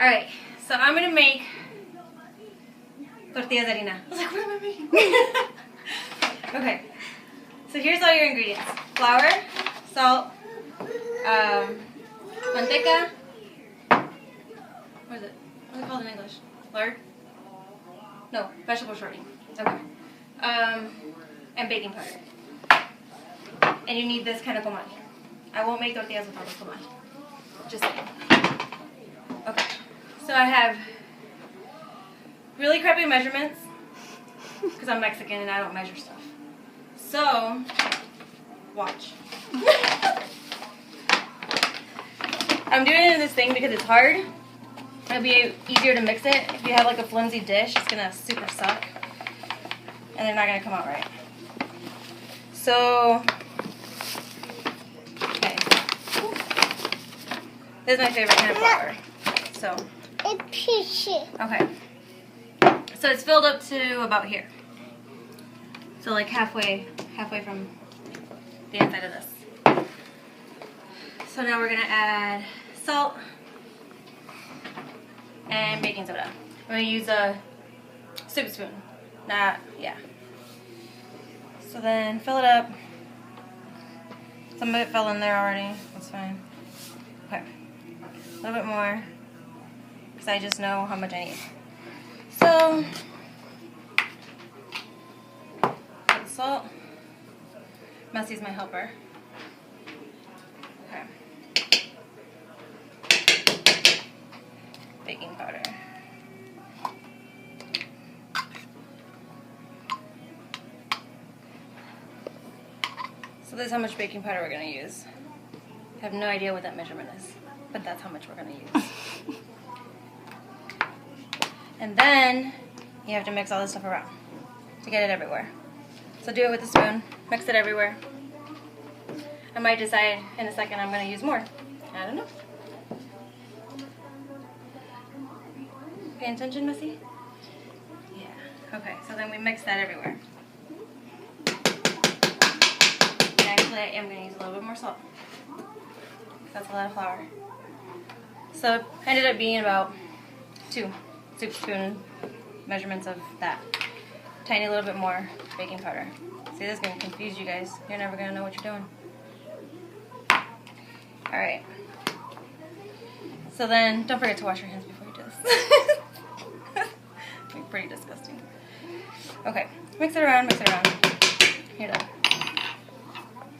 Alright, so I'm going to make tortillas de harina. I was like, what am I making? Okay, so here's all your ingredients. Flour, salt, manteca, what is it? What's it called in English? Lard? No, vegetable shortening. Okay. And baking powder. And you need this kind of comal. I won't make tortillas without this comal. Just saying. Okay. So I have really crappy measurements because I'm Mexican and I don't measure stuff. So, watch. I'm doing it in this thing because it's hard. It'll be easier to mix it. If you have like a flimsy dish, it's gonna super suck. And they're not gonna come out right. So, okay. This is my favorite kind of flour. So, okay. So it's filled up to about here. So like halfway from the inside of this. So now we're gonna add salt and baking soda. I'm gonna use a soup spoon. Yeah. So then fill it up. Some of it fell in there already. That's fine. Okay. A little bit more. Because I just know how much I need. So, put the salt. Messy's my helper. Okay. Baking powder. So this is how much baking powder we're going to use. I have no idea what that measurement is, but that's how much we're going to use. And then you have to mix all this stuff around to get it everywhere. So do it with a spoon, mix it everywhere. I might decide in a second I'm going to use more. I don't know. Pay attention, Missy? Yeah. Okay, so then we mix that everywhere. And actually I am going to use a little bit more salt. That's a lot of flour. So it ended up being about 2 soup spoon measurements of that. Tiny little bit more baking powder. See, this is going to confuse you guys. You're never going to know what you're doing. Alright. So then, don't forget to wash your hands before you do this. It's pretty disgusting. Okay, mix it around, You're done.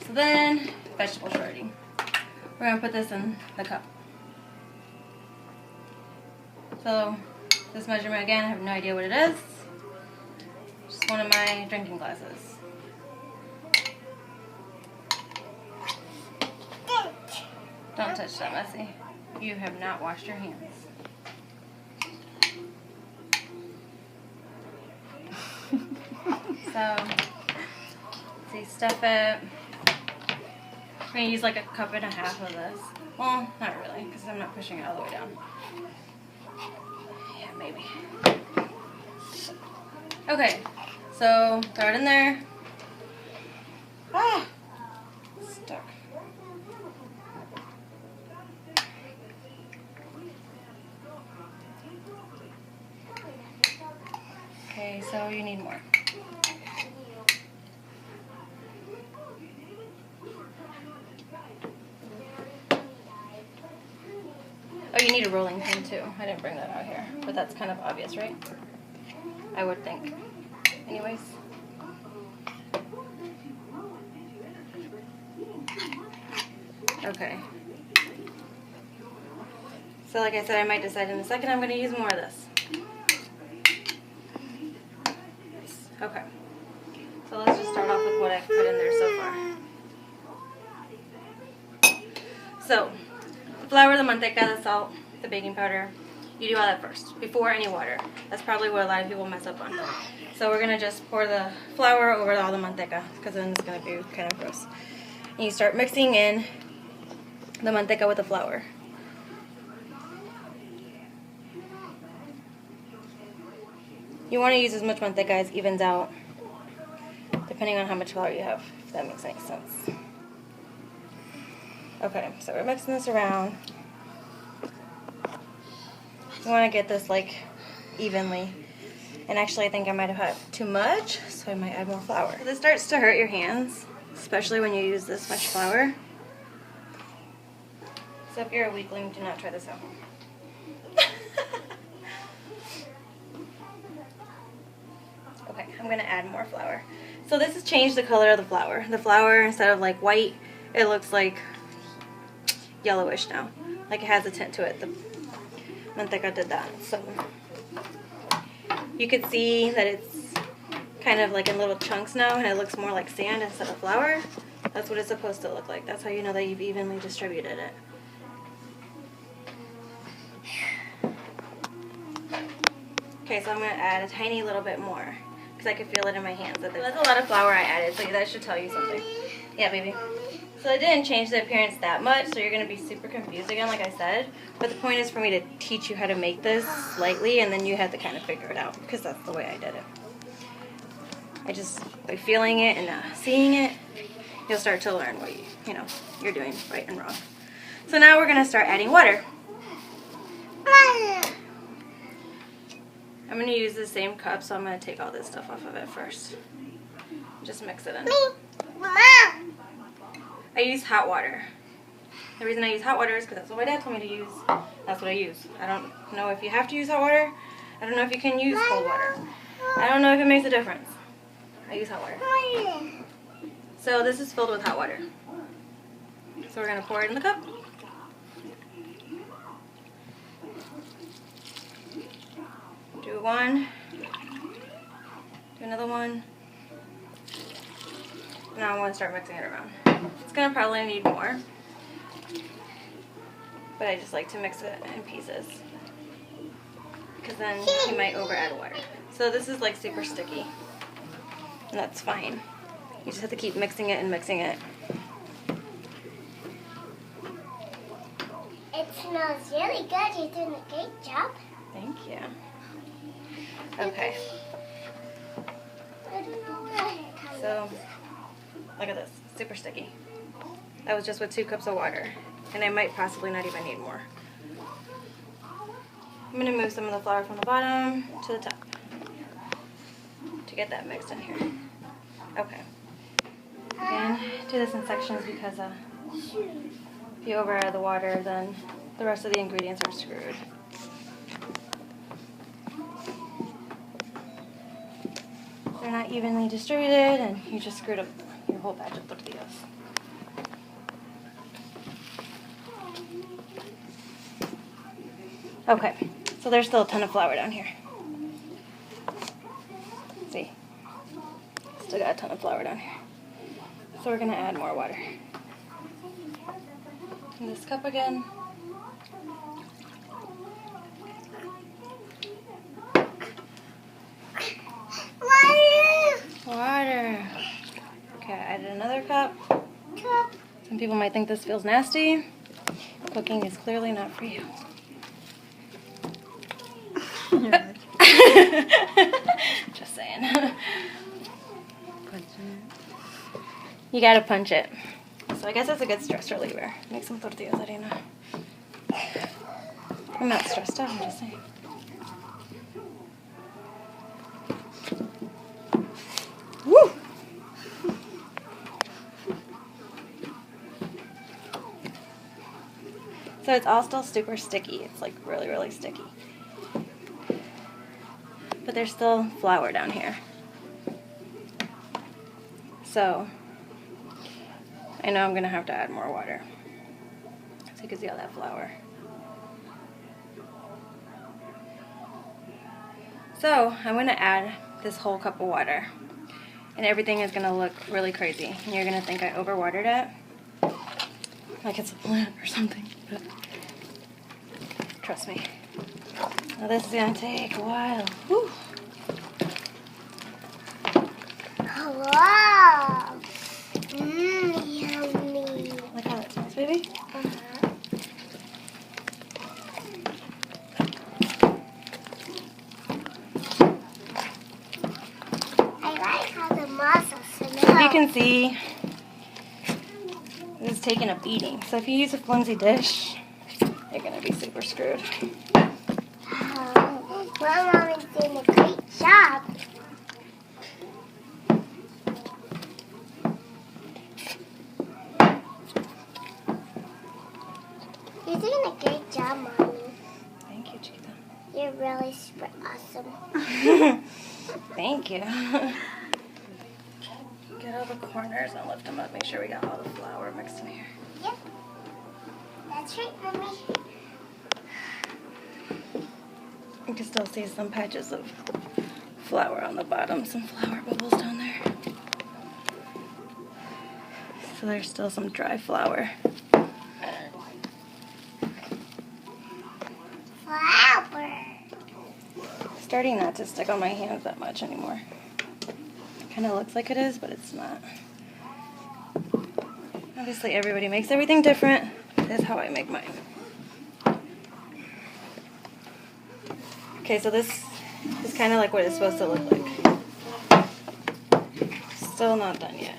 So then, vegetable shortening. We're going to put this in the cup. So, this measurement again, I have no idea what it is. Just one of my drinking glasses. Don't touch that, Messy. You have not washed your hands. So, see, stuff it. I'm going to use like a cup and a half of this. Well, not really, because I'm not pushing it all the way down. Yeah, maybe. Okay, so throw it in there. Ah! Stuck. Okay, so you need more. Oh, you need a rolling pin too. I didn't bring that out here, but that's kind of obvious, right? I would think. Anyways. Okay. So like I said, I might decide in a second I'm going to use more of this. Okay. So let's just start off with what I've put in there so far. So, the flour, the manteca, the salt, the baking powder, you do all that first, before any water. That's probably what a lot of people mess up on. So we're going to just pour the flour over all the manteca, because then it's going to be kind of gross. And you start mixing in the manteca with the flour. You want to use as much manteca as evens out, depending on how much flour you have, if that makes any sense. Okay, so we're mixing this around. You want to get this like evenly. And actually I think I might have had too much, so I might add more flour. This starts to hurt your hands, especially when you use this much flour. So if you're a weakling, do not try this at home. Okay, I'm gonna add more flour. So this has changed the color of the flour. The flour, instead of like white, it looks like yellowish now. Like it has a tint to it. The manteca did that. So you could see that it's kind of like in little chunks now, and it looks more like sand instead of flour. That's what it's supposed to look like. That's how you know that you've evenly distributed it. Okay, so I'm going to add a tiny little bit more because I can feel it in my hands. That's a lot of flour I added, so that should tell you something. Yeah, baby. So it didn't change the appearance that much, so you're going to be super confused again, like I said. But the point is for me to teach you how to make this slightly, and then you have to kind of figure it out, because that's the way I did it. I just, by feeling it and seeing it, you'll start to learn what you're doing right and wrong. So now we're going to start adding water. I'm going to use the same cup, so I'm going to take all this stuff off of it first. Just mix it in. I use hot water. The reason I use hot water is because that's what my dad told me to use. That's what I use. I don't know if you have to use hot water. I don't know if you can use cold water. I don't know if it makes a difference. I use hot water. So this is filled with hot water. So we're going to pour it in the cup. Do one. Do another one. Now I want to start mixing it around. It's going to probably need more, but I just like to mix it in pieces because then you might over add water. So this is like super sticky, and that's fine. You just have to keep mixing it and mixing it. It smells really good. You're doing a great job. Thank you. Okay. I don't know where it comes from. So look at this, super sticky. That was just with 2 cups of water, and I might possibly not even need more. I'm going to move some of the flour from the bottom to the top to get that mixed in here. Okay. Again, do this in sections because if you over add the water, then the rest of the ingredients are screwed. They're not evenly distributed, and you just screwed up your whole batch of tortillas. Okay, so there's still a ton of flour down here. See? Still got a ton of flour down here. So we're going to add more water. In this cup again. Water. Okay, I added another cup. Some people might think this feels nasty. Cooking is clearly not for you. Just saying. You gotta punch it. So I guess that's a good stress reliever. Make some tortillas, Harina. I'm not stressed out, I'm just saying. Woo! So it's all still super sticky. It's like really, really sticky. But there's still flour down here. So I know I'm going to have to add more water. So you can see all that flour. So I'm going to add this whole cup of water. And everything is going to look really crazy. And you're going to think I overwatered it. Like it's a plant or something. But trust me. Now this is going to take a while. Whew. Oh, wow. Yummy. Look how that smells, baby. I like how the masa smells. You can see this is taking a beating. So if you use a flimsy dish, you're going to be super screwed. You're really super awesome. Thank you. Get all the corners and lift them up. Make sure we got all the flour mixed in here. Yep. That's right, Mommy. You can still see some patches of flour on the bottom, some flour bubbles down there. So there's still some dry flour. Flower. Starting not to stick on my hands that much anymore. Kind of looks like it is, but it's not. Obviously everybody makes everything different. This is how I make mine. Okay, so this is kind of like what it's supposed to look like. Still not done yet.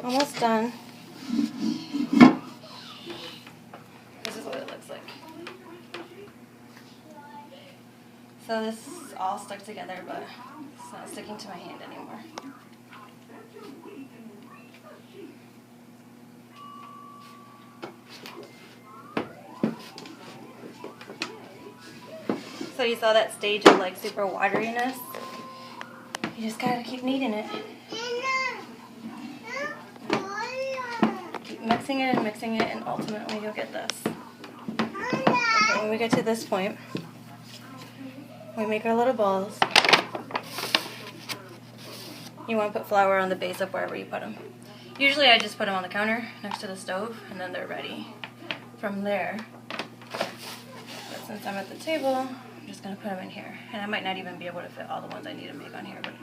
Almost done. This is what it looks like. So this is all stuck together, but it's not sticking to my hand anymore. So you saw that stage of like super wateriness? You just gotta keep kneading it. Keep mixing it and ultimately you'll get this. Okay, when we get to this point, we make our little balls. You want to put flour on the base of wherever you put them. Usually I just put them on the counter next to the stove and then they're ready from there. But since I'm at the table, I'm just going to put them in here. And I might not even be able to fit all the ones I need to make on here, but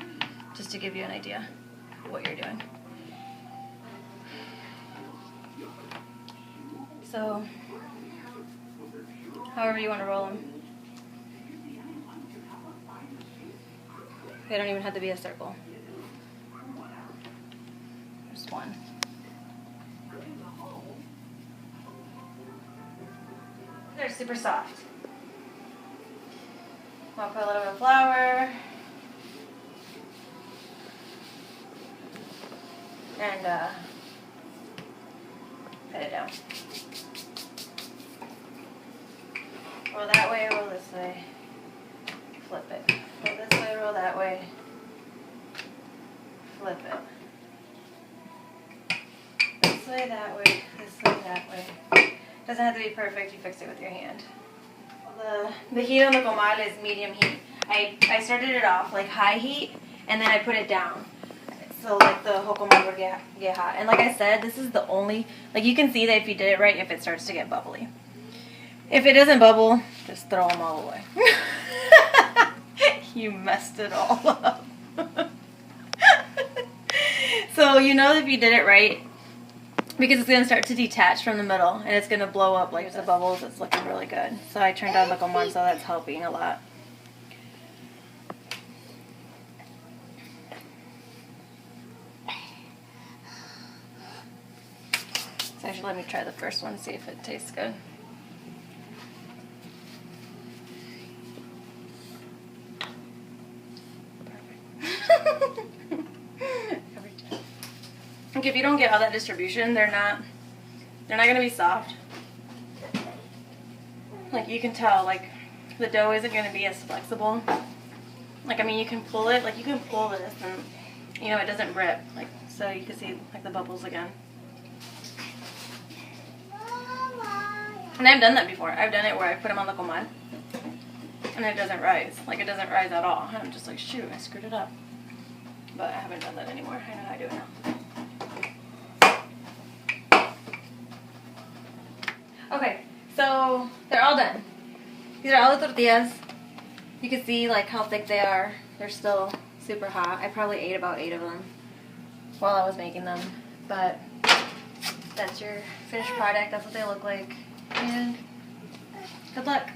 just to give you an idea of what you're doing. So, however you want to roll them. They don't even have to be a circle. Just one. They're super soft. I'll put a little bit of flour. And put it down. Roll that way, roll this way. Flip it. Roll this way, roll that way. Flip it. This way, that way, that way. Doesn't have to be perfect, you fix it with your hand. The heat on the comal is medium heat. I started it off like high heat and then I put it down. So like the whole comal would get hot. And like I said, this is the only, like you can see that if you did it right, if it starts to get bubbly. If it doesn't bubble, just throw them all away. You messed it all up. So you know if you did it right, because it's going to start to detach from the middle and it's going to blow up like the bubbles. It's looking really good. So I turned on the comal, so that's helping a lot. So actually let me try the first one, see if it tastes good. Like if you don't get all that distribution, they're not gonna be soft. Like you can tell, like the dough isn't gonna be as flexible. Like I mean, you can pull it, like you can pull this, and you know it doesn't rip. Like so, you can see like the bubbles again. And I've done that before. I've done it where I put them on the comal, and it doesn't rise. Like it doesn't rise at all. And I'm just like, shoot, I screwed it up. But I haven't done that anymore. I know how to do it now. Okay, so they're all done. These are all the tortillas. You can see like how thick they are. They're still super hot. I probably ate about 8 of them while I was making them. But that's your finished product. That's what they look like. And good luck.